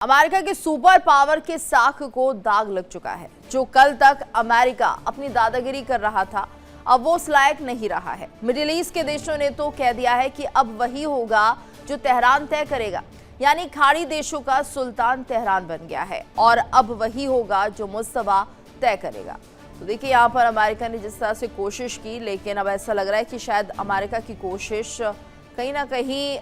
America के super power के साख को दाग लग चुका है। जो कल तक अमेरिका अपनी दादागिरी कर रहा था, अब वो उस लायक नहीं रहा है। मिडिल ईस्ट के देशों ने तो कह दिया है कि अब वही होगा जो तेहरान तय करेगा, यानी खाड़ी देशों का सुल्तान तेहरान बन गया है और अब वही होगा जो मुस्तफा तय करेगा। तो देखिए, यहाँ पर अमेरिका ने जिस तरह से कोशिश की, लेकिन अब ऐसा लग रहा है कि शायद अमेरिका की कोशिश कहीं ना कहीं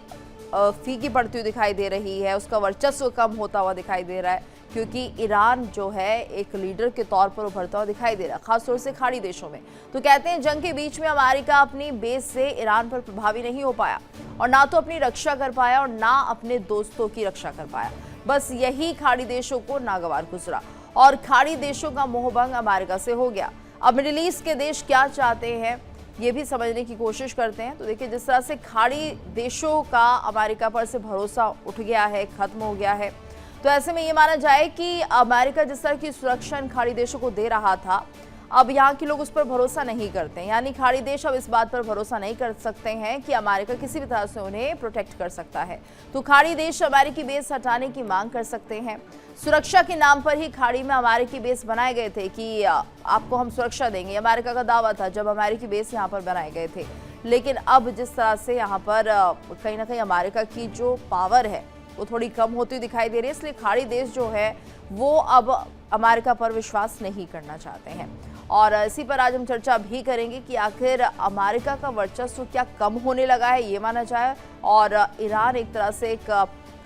फीकी पड़ती हुई दिखाई दे रही है, उसका वर्चस्व कम होता हुआ दिखाई दे रहा है, क्योंकि ईरान जो है एक लीडर के तौर पर उभरता हुआ दिखाई दे रहा है, खासतौर से खाड़ी देशों में। तो कहते हैं जंग के बीच में अमेरिका अपनी बेस से ईरान पर प्रभावी नहीं हो पाया और ना तो अपनी रक्षा कर पाया और ना अपने दोस्तों की रक्षा कर पाया। बस यही खाड़ी देशों को नागवार गुजरा और खाड़ी देशों का मोहभंग अमेरिका से हो गया। अब मिडिल ईस्ट के देश क्या चाहते हैं ये भी समझने की कोशिश करते हैं। तो देखिए, जिस तरह से खाड़ी देशों का अमेरिका पर से भरोसा उठ गया है, खत्म हो गया है, तो ऐसे में ये माना जाए कि अमेरिका जिस तरह की सुरक्षा इन खाड़ी देशों को दे रहा था, अब यहाँ के लोग उस पर भरोसा नहीं करते, यानी खाड़ी देश अब इस बात पर भरोसा नहीं कर सकते हैं कि अमेरिका किसी भी तरह से उन्हें प्रोटेक्ट कर सकता है। तो खाड़ी देश अमेरिकी बेस हटाने की मांग कर सकते हैं। सुरक्षा के नाम पर ही खाड़ी में अमेरिकी बेस बनाए गए थे कि आपको हम सुरक्षा देंगे, अमेरिका का दावा था जब अमेरिकी बेस यहाँ पर बनाए गए थे। लेकिन अब जिस तरह से यहाँ पर कहीं ना कहीं अमेरिका की जो पावर है वो थोड़ी कम होती हुई दिखाई दे रही है, इसलिए खाड़ी देश जो है वो अब अमेरिका पर विश्वास नहीं करना चाहते हैं। और इसी पर आज हम चर्चा भी करेंगे कि आखिर अमेरिका का वर्चस्व क्या कम होने लगा है ये माना जाए, और ईरान एक तरह से एक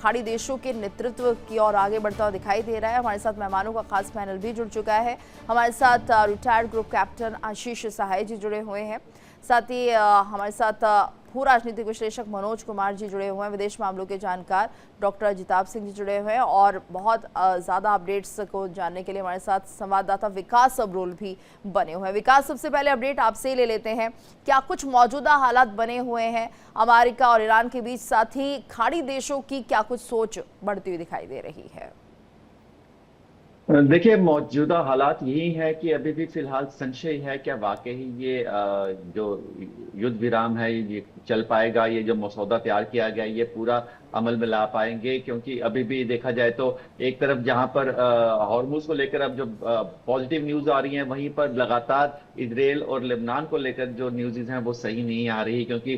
खाड़ी देशों के नेतृत्व की ओर आगे बढ़ता हुआ दिखाई दे रहा है। हमारे साथ मेहमानों का खास पैनल भी जुड़ चुका है। हमारे साथ रिटायर्ड ग्रुप कैप्टन आशीष सहाय जी जुड़े हुए हैं, साथ ही हमारे साथ भू राजनीतिक विश्लेषक मनोज कुमार जी जुड़े हुए हैं, विदेश मामलों के जानकार डॉक्टर अजिताभ सिंह जी जुड़े हुए हैं, और बहुत ज़्यादा अपडेट्स को जानने के लिए हमारे साथ संवाददाता विकास सबरोल भी बने हुए हैं। विकास, सबसे पहले अपडेट आपसे ही ले लेते हैं, क्या कुछ मौजूदा हालात बने हुए हैं अमेरिका और ईरान के बीच, साथ ही खाड़ी देशों की क्या कुछ सोच बढ़ती हुई दिखाई दे रही है? देखिए, मौजूदा हालात यही है कि अभी भी फिलहाल संशय है क्या वाकई ये जो युद्ध विराम है ये चल पाएगा, ये जो मसौदा तैयार किया गया ये पूरा अमल में ला पाएंगे। क्योंकि अभी भी देखा जाए तो एक तरफ जहां पर हॉर्मुज को लेकर अब जो पॉजिटिव न्यूज आ रही है, वहीं पर लगातार इजराइल और लेबनान को लेकर जो न्यूज़ हैं वो सही नहीं आ रही, क्योंकि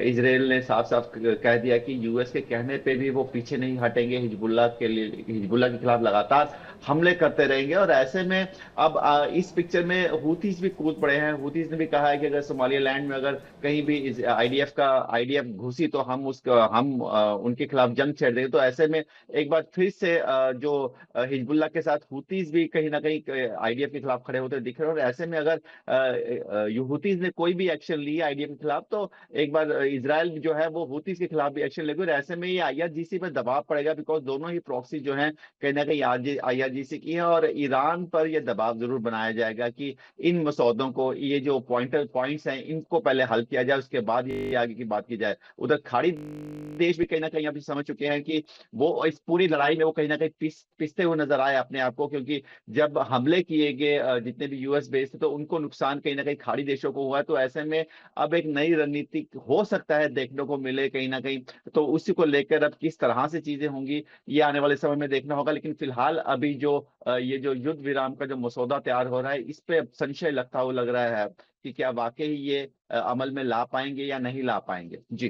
इजराइल ने साफ साफ कह दिया कि यूएस के कहने पे भी वो पीछे नहीं हटेंगे, हिजबुल्लाह के खिलाफ लगातार हमले करते रहेंगे। और ऐसे में अब इस पिक्चर में हूथीज भी कूद पड़े हैं। हूथीज ने भी कहा है कि अगर सोमालियालैंड में अगर कहीं भी आईडीएफ घुसी तो हम उनके खिलाफ जंग छेड़ देंगे। तो ऐसे में एक बार फिर से जो हिजबुल्लाह के साथ हूथीज भी कहीं ना कहीं आईडीएफ के खिलाफ खड़े होते दिख रहे हैं। और ऐसे में अगर हूथीज ने कोई भी एक्शन लिया आईडीएफ के खिलाफ, तो एक बार इजराइल जो है वो हूथीज के खिलाफ भी एक्शन लेगा। और ऐसे में ये आईआरजीसी पर दबाव पड़ेगा, बिकॉज दोनों ही प्रॉक्सी जो है कहीं ना कहीं आईआरजीसी की है, और ईरान पर यह दबाव जरूर बनाया जाएगा कि इन मसौदों को, ये जो पॉइंट्स हैं, इनको पहले हल किया जाए, उसके बाद ये आगे की बात की जाए। उधर खाड़ी देश भी कहीं ना कहीं अभी समझ चुके हैं कि वो इस पूरी लड़ाई में वो कहीं ना कहीं पिसते हुए नजर आए अपने आप को, क्योंकि जब हमले किए गए जितने भी यूएस बेस थे तो उनको नुकसान कहीं ना कहीं खाड़ी देशों को हुआ है। तो ऐसे में अब एक नई रणनीति हो सकता है देखने को मिले कहीं ना कहीं, तो उसी को लेकर अब किस तरह से चीजें होंगी ये आने वाले समय में देखना होगा। लेकिन फिलहाल अभी जो ये जो युद्ध विराम का जो मसौदा तैयार हो रहा है, इस पे संशय लगता हुआ लग रहा है कि क्या वाकई ये अमल में ला पाएंगे या नहीं ला पाएंगे। जी,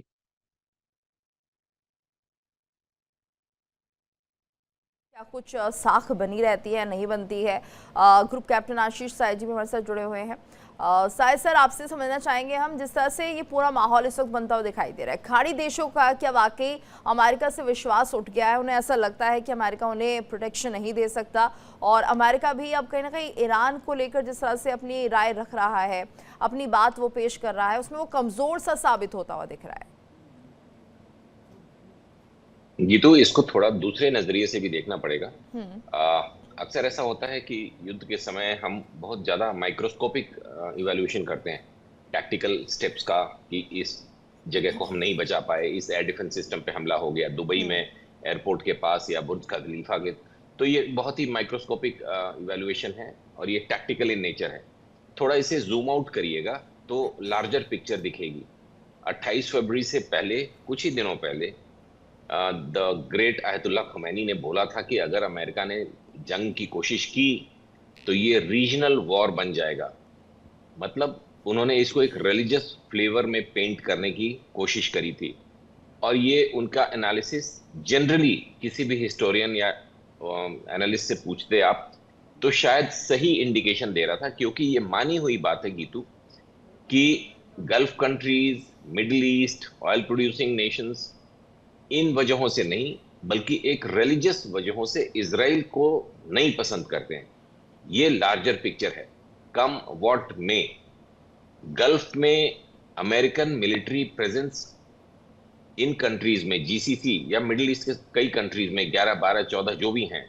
क्या कुछ साख बनी रहती है, नहीं बनती है? ग्रुप कैप्टन आशीष साय जी भी हमारे साथ जुड़े हुए हैं। साय सर, आपसे समझना चाहेंगे हम, जिस तरह से ये पूरा माहौल इस वक्त बनता हुआ दिखाई दे रहा है, खाड़ी देशों का क्या वाकई अमेरिका से विश्वास उठ गया है? उन्हें ऐसा लगता है कि अमेरिका उन्हें प्रोटेक्शन नहीं दे सकता, और अमेरिका भी अब कहीं ना कहीं ईरान को लेकर जिस तरह से अपनी राय रख रहा है, अपनी बात वो पेश कर रहा है, उसमें वो कमजोर सा साबित होता हुआ दिख रहा है? ये तो इसको थोड़ा दूसरे नजरिए से भी देखना पड़ेगा। अक्सर ऐसा होता है कि युद्ध के समय हम बहुत ज्यादा माइक्रोस्कोपिक इवैल्यूएशन करते हैं टैक्टिकल स्टेप्स का, कि इस जगह को हम नहीं बचा पाए, इस एयर डिफेंस सिस्टम पे हमला हो गया दुबई में एयरपोर्ट के पास या बुर्ज खलीफा के। तो ये बहुत ही माइक्रोस्कोपिक इवैल्यूएशन है और ये टैक्टिकल इन नेचर है। थोड़ा इसे जूम आउट करिएगा तो लार्जर पिक्चर दिखेगी। 28 फरवरी से पहले, कुछ ही दिनों पहले, द ग्रेट आयतुल्ला खमैनी ने बोला था कि अगर अमेरिका ने जंग की कोशिश की तो ये रीजनल वॉर बन जाएगा। मतलब उन्होंने इसको एक रिलीजियस फ्लेवर में पेंट करने की कोशिश करी थी, और ये उनका एनालिसिस जनरली किसी भी हिस्टोरियन या एनालिस्ट से पूछते आप तो शायद सही इंडिकेशन दे रहा था, क्योंकि ये मानी हुई बात है गीतू कि gulf countries, middle east, oil producing nations इन वजहों से नहीं बल्कि एक रिलीजियस वजहों से इजराइल को नहीं पसंद करते हैं। ये लार्जर पिक्चर है। कम व्हाट में गल्फ में American military presence in countries में, जीसीसी या मिडिल ईस्ट के कई कंट्रीज में 11, 12, 14 जो भी हैं,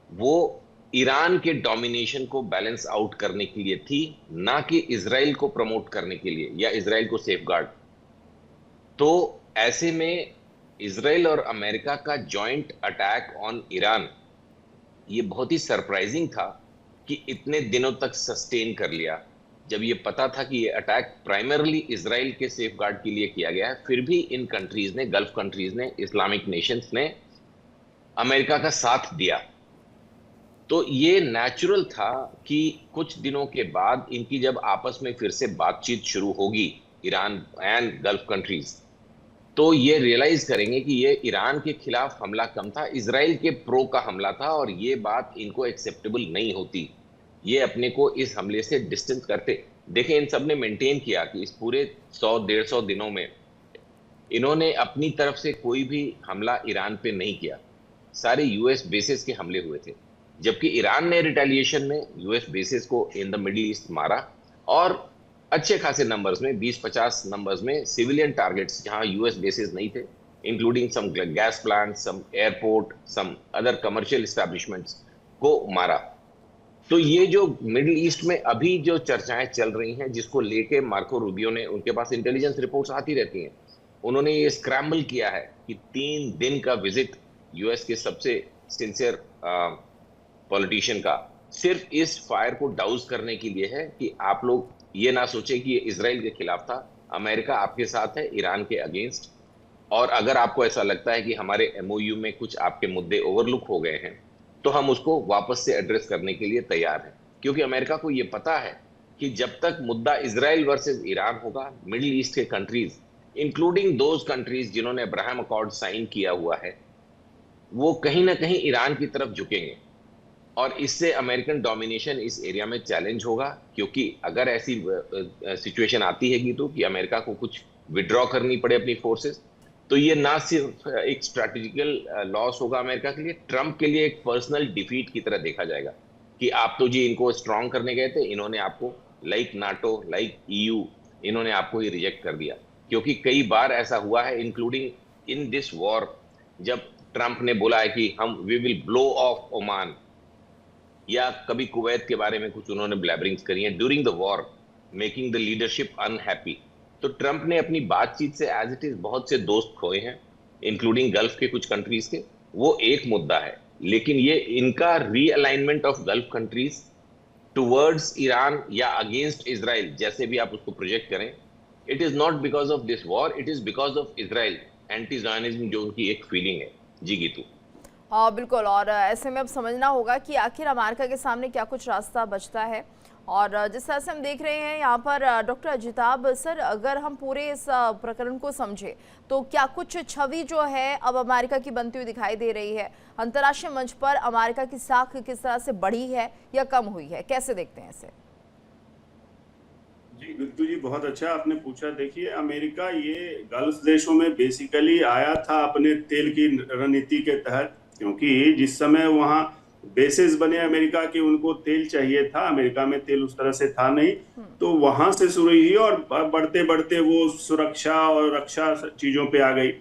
वो ईरान के डोमिनेशन को बैलेंस आउट करने के लिए थी, ना कि इजराइल को प्रमोट करने के लिए या इजराइल को सेफगार्ड। तो ऐसे में इजराइल और अमेरिका का जॉइंट अटैक ऑन ईरान ये बहुत ही सरप्राइजिंग था कि इतने दिनों तक सस्टेन कर लिया, जब ये पता था कि ये अटैक प्राइमरली इजराइल के सेफगार्ड के लिए किया गया है। फिर भी इन कंट्रीज ने, गल्फ कंट्रीज ने, इस्लामिक नेशंस ने अमेरिका का साथ दिया। तो ये नेचुरल था कि कुछ दिनों के बाद इनकी जब आपस में फिर से बातचीत शुरू होगी, ईरान एंड गल्फ कंट्रीज, तो ये रियलाइज करेंगे कि ये ईरान के खिलाफ हमला कम था, इजराइल के प्रो का हमला था, और ये बात इनको एक्सेप्टेबल नहीं होती। ये अपने को इस हमले से डिस्टेंस करते। देखें, इन सब ने मेंटेन किया कि इस पूरे 100-150 दिनों में इन्होंने अपनी तरफ से कोई भी हमला ईरान पे नहीं किया। सारे यूएस बेसिस के हमले हुए थे, जबकि ईरान ने रिटेलिएशन में यूएस बेसिस को इन द मिडिल ईस्ट मारा, और अच्छे खासे नंबर्स में, 20-50 नंबर्स में सिविलियन टारगेट्स जहां यूएस बेसिस नहीं थे, including some gas plant, some airport, some other commercial establishments को मारा। तो ये जो मिडिल ईस्ट में अभी जो चर्चाएं चल रही हैं, जिसको लेके मार्को रूबियो ने, उनके पास इंटेलिजेंस रिपोर्ट्स आती रहती हैं, उन्होंने ये स्क्रैम्बल किया है कि 3 दिन का विजिट यूएस के सबसे सिंसियर पॉलिटिशियन का सिर्फ इस फायर को डाउज करने के लिए है कि आप लोग ये ना सोचे कि ये इजराइल के खिलाफ था। अमेरिका आपके साथ है ईरान के अगेंस्ट, और अगर आपको ऐसा लगता है कि हमारे एमओयू में कुछ आपके मुद्दे ओवरलुक हो गए हैं तो हम उसको वापस से एड्रेस करने के लिए तैयार हैं। क्योंकि अमेरिका को ये पता है कि जब तक मुद्दा इजराइल वर्सेस ईरान होगा, मिडिल ईस्ट के कंट्रीज, इंक्लूडिंग दोज कंट्रीज जिन्होंने अब्राहम अकॉर्ड साइन किया हुआ है, वो कहीं ना कहीं ईरान की तरफ झुकेंगे, और इससे अमेरिकन डोमिनेशन इस एरिया में चैलेंज होगा। क्योंकि अगर ऐसी सिचुएशन आती है कि अमेरिका को कुछ विड्रॉ करनी पड़े अपनी फोर्सेस, तो ये ना सिर्फ एक स्ट्रैटेजिकल लॉस होगा अमेरिका के लिए, ट्रंप के लिए एक पर्सनल डिफीट की तरह देखा जाएगा कि आप तो जी इनको स्ट्रांग करने गए थे, इन्होंने आपको लाइक नाटो, लाइक ईयू, इन्होंने आपको ही रिजेक्ट कर दिया। क्योंकि कई बार ऐसा हुआ है, इंक्लूडिंग इन दिस वॉर, जब ट्रंप ने बोला है कि हम we will blow off Oman, या कभी कुवैत के बारे में कुछ उन्होंने ब्लैबरिंग्स करी हैं during the war, making the leadership unhappy. तो ट्रंप ने अपनी बातचीत से एज इट इज बहुत से दोस्त खोए हैं, इंक्लूडिंग गल्फ के कुछ कंट्रीज के, वो एक मुद्दा है। लेकिन ये इनका realignment of gulf countries towards Iran या अगेंस्ट इजराइल, जैसे भी आप उसको प्रोजेक्ट करें, it is not because of this war, it is because of Israel, anti Zionism जो उनकी एक फीलिंग है। जी गीतू। बिल्कुल, और ऐसे में अब समझना होगा कि आखिर अमेरिका के सामने क्या कुछ रास्ता बचता है। और जिस तरह से हम देख रहे हैं यहाँ पर डॉक्टर अजिताभ सर, अगर हम पूरे इस प्रकरण को समझे तो क्या कुछ छवि जो है अब अमेरिका की बनती हुई दिखाई दे रही है? अंतर्राष्ट्रीय मंच पर अमेरिका की साख किस तरह से बढ़ी है या कम हुई है, कैसे देखते हैं इसे? जी बिल्कुल जी, बहुत अच्छा आपने पूछा। देखिए, अमेरिका ये गल्फ देशों में बेसिकली आया था अपने तेल की रणनीति के तहत, क्योंकि जिस समय वहाँ बेसेस बने अमेरिका के, उनको तेल चाहिए था, अमेरिका में तेल उस तरह से था नहीं, तो वहां से शुरू हुई और बढ़ते बढ़ते वो सुरक्षा और रक्षा चीजों पे आ गई।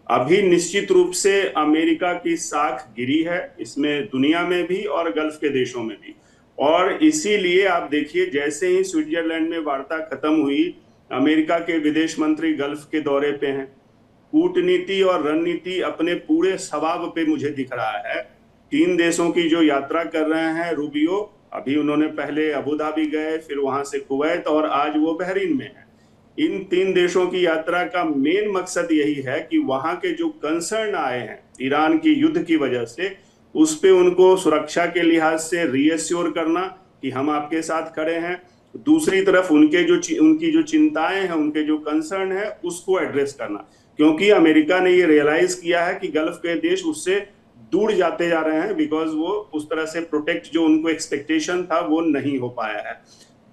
अभी निश्चित रूप से अमेरिका की साख गिरी है, इसमें दुनिया में भी और गल्फ के देशों में भी। और इसीलिए आप देखिए, जैसे ही स्विट्जरलैंड में वार्ता खत्म हुई, अमेरिका के विदेश मंत्री गल्फ के दौरे पे हैं। कूटनीति और रणनीति अपने पूरे स्वभाव पे मुझे दिख रहा है। 3 देशों की जो यात्रा कर रहे हैं रूबियो, अभी उन्होंने पहले अबू धाबी गए, फिर वहां से कुवैत, और आज वो बहरीन में है। इन 3 देशों की यात्रा का मेन मकसद यही है कि वहां के जो कंसर्न आए हैं ईरान की युद्ध की वजह से, उस पे उनको सुरक्षा के लिहाज से रीएश्योर करना कि हम आपके साथ खड़े हैं। दूसरी तरफ उनकी जो चिंताएं हैं, उनके जो कंसर्न है, उसको एड्रेस करना, क्योंकि अमेरिका ने ये रियलाइज किया है कि गल्फ के देश उससे दूर जाते जा रहे हैं, बिकॉज वो उस तरह से प्रोटेक्ट जो उनको एक्सपेक्टेशन था वो नहीं हो पाया है।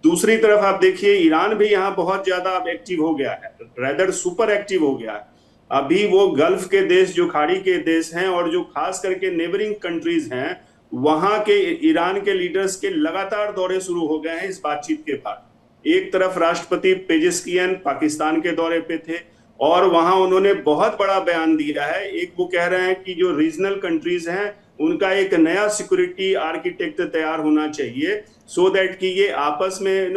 दूसरी तरफ आप देखिए ईरान भी यहाँ बहुत ज्यादा एक्टिव हो गया है, रेदर सुपर एक्टिव हो गया है। अभी वो गल्फ के देश, जो खाड़ी के देश हैं और जो खास करके नेबरिंग कंट्रीज हैं, वहां के ईरान के लीडर्स के लगातार दौरे शुरू हो गए हैं इस बातचीत के बाद। एक तरफ राष्ट्रपति पेजेस्कियन पाकिस्तान के दौरे पे थे और वहां उन्होंने बहुत बड़ा बयान दिया है। एक वो कह रहे हैं कि जो रीजनल कंट्रीज हैं उनका एक नया सिक्योरिटी आर्किटेक्ट तैयार होना चाहिए, सो दैट कि ये आपस में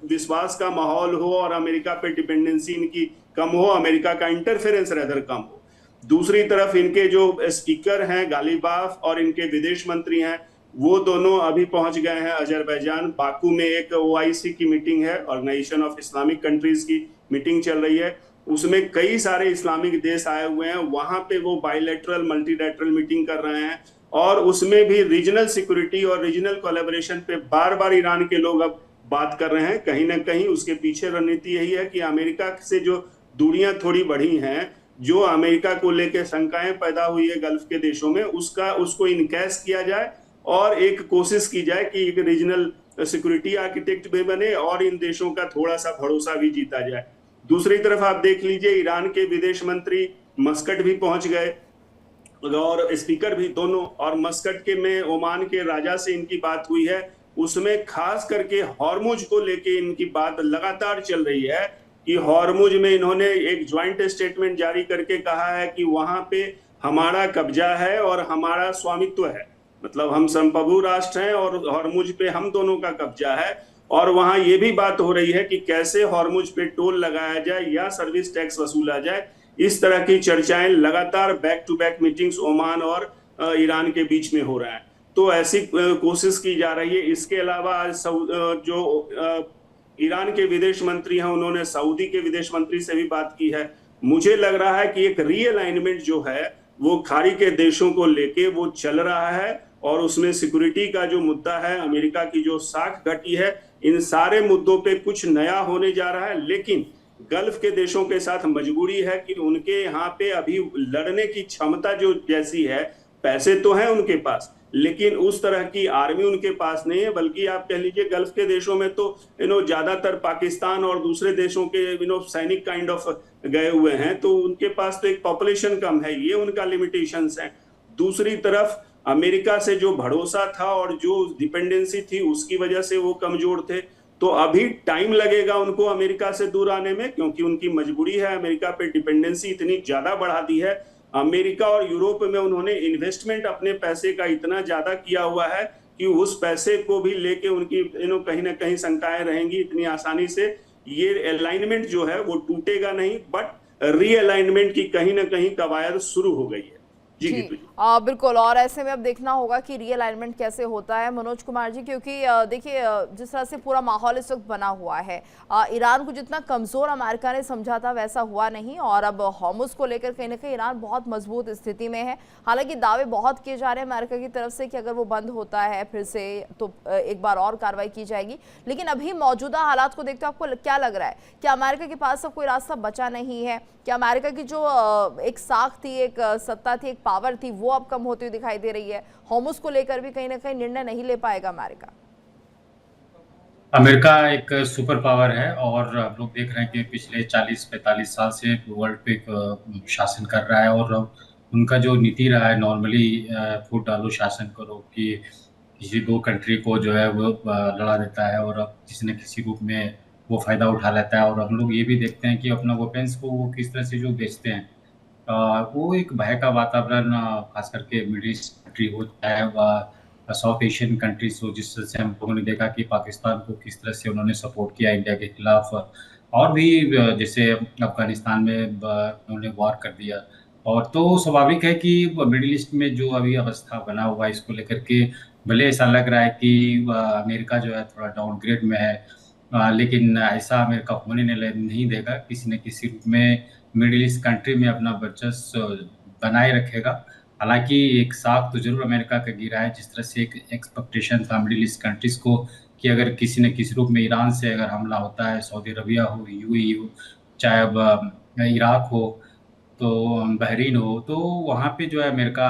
विश्वास का माहौल हो और अमेरिका पे डिपेंडेंसी इनकी कम हो, अमेरिका का इंटरफेरेंस रेदर कम हो। दूसरी तरफ इनके जो स्पीकर हैं गालिबाफ और इनके विदेश मंत्री हैं, वो दोनों अभी पहुंच गए हैं अजरबैजान। बाकू में एक OIC की मीटिंग है, ऑर्गेनाइजेशन ऑफ इस्लामिक कंट्रीज की मीटिंग चल रही है, उसमें कई सारे इस्लामिक देश आए हुए हैं। वहां पे वो बायलैटरल मल्टीलैटरल मीटिंग कर रहे हैं और उसमें भी रीजनल सिक्योरिटी और रीजनल कोलैबोरेशन पे बार बार ईरान के लोग अब बात कर रहे हैं। कहीं ना कहीं उसके पीछे रणनीति यही है कि अमेरिका से जो दूरियां थोड़ी बढ़ी हैं, जो अमेरिका को लेकर शंकाएं पैदा हुई है गल्फ के देशों में, उसको इनकैश किया जाए और एक कोशिश की जाए कि एक रीजनल सिक्योरिटी आर्किटेक्ट भी बने और इन देशों का थोड़ा सा भरोसा भी जीता जाए। दूसरी तरफ आप देख लीजिए ईरान के विदेश मंत्री मस्कट भी पहुंच गए और स्पीकर भी दोनों, और मस्कट के में ओमान के राजा से इनकी बात हुई है। उसमें खास करके हॉर्मुज को लेके इनकी बात लगातार चल रही है कि हॉर्मुज में इन्होंने एक ज्वाइंट स्टेटमेंट जारी करके कहा है कि वहां पे हमारा कब्जा है और हमारा स्वामित्व है, मतलब हम संप्रभु राष्ट्र हैं और हॉर्मुज पे हम दोनों का कब्जा है। और वहां ये भी बात हो रही है कि कैसे हॉर्मुज पे टोल लगाया जाए या सर्विस टैक्स वसूला जाए। इस तरह की चर्चाएं लगातार back to back meetings Oman और ईरान के बीच में हो रहा है, तो ऐसी कोशिश की जा रही है। इसके अलावा आज जो ईरान के विदेश मंत्री हैं, उन्होंने सऊदी के विदेश मंत्री से भी बात की है। मुझे लग रहा है कि एक रीअलाइनमेंट जो है वो खाड़ी के देशों को लेके वो चल रहा है और उसमें सिक्योरिटी का जो मुद्दा है, अमेरिका की जो साख घटी है, इन सारे मुद्दों पे कुछ नया होने जा रहा है। लेकिन गल्फ के देशों के साथ मजबूरी है कि उनके यहाँ पे अभी लड़ने की क्षमता जो जैसी है, पैसे तो हैं उनके पास, लेकिन उस तरह की आर्मी उनके पास नहीं है। बल्कि आप कह लीजिए गल्फ के देशों में तो ज्यादातर पाकिस्तान और दूसरे देशों के सैनिक काइंड ऑफ गए हुए हैं, तो उनके पास तो एक पॉपुलेशन कम है, ये उनका लिमिटेशंस है। दूसरी तरफ अमेरिका से जो भरोसा था और जो डिपेंडेंसी थी, उसकी वजह से वो कमजोर थे। तो अभी टाइम लगेगा उनको अमेरिका से दूर आने में, क्योंकि उनकी मजबूरी है। अमेरिका पे डिपेंडेंसी इतनी ज्यादा बढ़ा दी है। अमेरिका और यूरोप में उन्होंने इन्वेस्टमेंट अपने पैसे का इतना ज्यादा किया हुआ है कि उस पैसे को भी लेके उनकी कहीं ना कहीं शंकाएं रहेंगी। इतनी आसानी से ये अलाइनमेंट जो है वो टूटेगा नहीं, बट रीअलाइनमेंट की कहीं ना कहीं कवायद शुरू हो गई है। जी बिल्कुल, और ऐसे में अब देखना होगा कि रीअलाइनमेंट कैसे होता है मनोज कुमार जी, क्योंकि देखिए जिस तरह से पूरा माहौल इस वक्त बना हुआ है, ईरान को जितना कमज़ोर अमेरिका ने समझा था वैसा हुआ नहीं, और अब हॉर्मुज़ को लेकर कहीं ना कहीं ईरान बहुत मजबूत स्थिति में है। हालांकि दावे बहुत किए जा रहे हैं अमेरिका की तरफ से कि अगर वो बंद होता है फिर से तो एक बार और कार्रवाई की जाएगी। लेकिन अभी मौजूदा हालात को देखते आपको क्या लग रहा है कि अमेरिका के पास अब कोई रास्ता बचा नहीं है? क्या अमेरिका की जो एक साख थी, एक सत्ता थी, एक पावर थी, वो अब कम होती हुई दिखाई दे रही है? हॉर्मुज़ को लेकर भी कहीं ना कहीं निर्णय नहीं ले पाएगा अमेरिका? अमेरिका एक सुपर पावर है और हम लोग देख रहे हैं कि पिछले 40-45 साल से वर्ल्ड पे एक शासन कर रहा है, और उनका जो नीति रहा है नॉर्मली फूट डालो शासन करो, कि किसी दो कंट्री को जो है वो लड़ा देता है और किसी न किसी रूप में वो फ़ायदा उठा लेता है। और हम लोग ये भी देखते हैं कि अपना वेपन्स को वो किस तरह से जो बेचते हैं, वो एक भय का वातावरण खास करके मिडिल ईस्ट कंट्री होता है, साउथ एशियन कंट्रीज हो, जिस तरह से हम लोगों ने देखा कि पाकिस्तान को किस तरह से उन्होंने सपोर्ट किया इंडिया के खिलाफ, और भी जैसे अफगानिस्तान में उन्होंने वार कर दिया। और तो स्वाभाविक है कि मिडिल ईस्ट में जो अभी अवस्था बना हुआ है, इसको लेकर के भले ऐसा लग रहा है कि अमेरिका जो है थोड़ा डाउनग्रेड में है, लेकिन ऐसा अमेरिका होने नहीं देगा। किसी न किसी रूप में मिडिल ईस्ट कंट्री में अपना वर्चस्व बनाए रखेगा। हालांकि एक साख तो जरूर अमेरिका का गिरा है, जिस तरह से एक एक्सपेक्टेशन था मिडिल ईस्ट कंट्रीज को कि अगर किसी न किसी रूप में ईरान से अगर हमला होता है, सऊदी अरबिया हो, यूएई हो, चाहे अब इराक हो, तो बहरीन हो, तो वहाँ पे जो है अमेरिका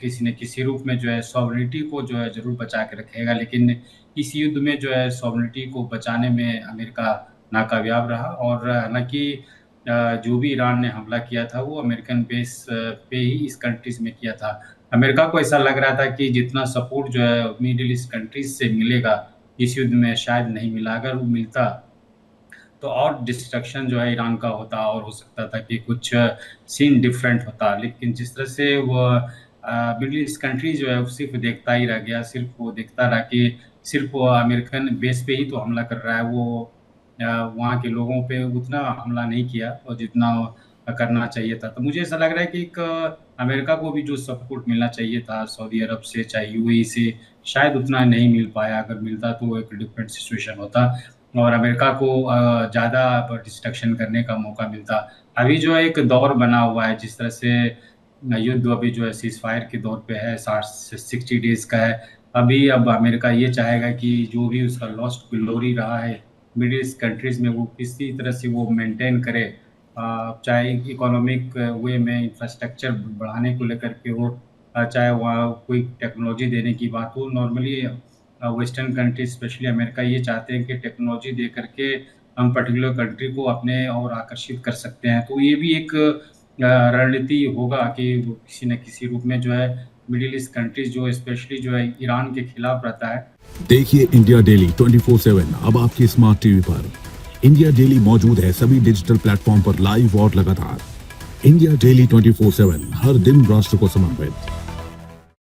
किसी न किसी रूप में जो है सॉवरेनिटी को जो है ज़रूर बचा के रखेगा। लेकिन इस युद्ध में जो है सॉवरेनिटी को बचाने में अमेरिका नाकामयाब रहा। और हालांकि जो भी ईरान ने हमला किया था वो अमेरिकन बेस पे ही इस कंट्रीज में किया था। अमेरिका को ऐसा लग रहा था कि जितना सपोर्ट जो है मिडिल ईस्ट कंट्रीज से मिलेगा इस युद्ध में शायद नहीं मिला। अगर वो मिलता तो और डिस्ट्रक्शन जो है ईरान का होता, और हो सकता था कि कुछ सीन डिफरेंट होता। लेकिन जिस तरह से वो मिडिल ईस्ट कंट्री जो है सिर्फ देखता ही रह गया, सिर्फ वो देखता रहा कि सिर्फ वो अमेरिकन बेस पे ही तो हमला कर रहा है, वो वहाँ के लोगों पे उतना हमला नहीं किया और जितना करना चाहिए था। तो मुझे ऐसा लग रहा है कि एक अमेरिका को भी जो सपोर्ट मिलना चाहिए था सऊदी अरब से, चाहे यूएई से, शायद उतना नहीं मिल पाया। अगर मिलता तो एक डिफरेंट सिचुएशन होता और अमेरिका को ज़्यादा डिस्ट्रक्शन करने का मौका मिलता। अभी जो है एक दौर बना हुआ है, जिस तरह से युद्ध अभी जो है सीज फायर के दौर पे है, 60 डेज का है। अभी अब अमेरिका ये चाहेगा कि जो भी उसका लॉस्ट ग्लोरी रहा है मिडिल ईस्ट कंट्रीज में वो किसी तरह से वो मेंटेन करे, चाहे इकोनॉमिक वे में इंफ्रास्ट्रक्चर बढ़ाने को लेकर के हो, चाहे वहाँ कोई टेक्नोलॉजी देने की बात हो। Normally western countries specially America ये चाहते हैं कि टेक्नोलॉजी दे करके हम पर्टिकुलर कंट्री को अपने और आकर्षित कर सकते हैं। तो ये भी एक रणनीति होगा कि किसी न किसी रूप में जो है मिडिल ईस्ट कंट्रीज जो स्पेशली जो है ईरान के खिलाफ रहता है। देखिए इंडिया डेली 24/7 अब आपकी स्मार्ट टीवी पर। इंडिया डेली मौजूद है सभी डिजिटल प्लेटफॉर्म पर लाइव और लगातार। इंडिया डेली 24/7 हर दिन राष्ट्र को समर्पित।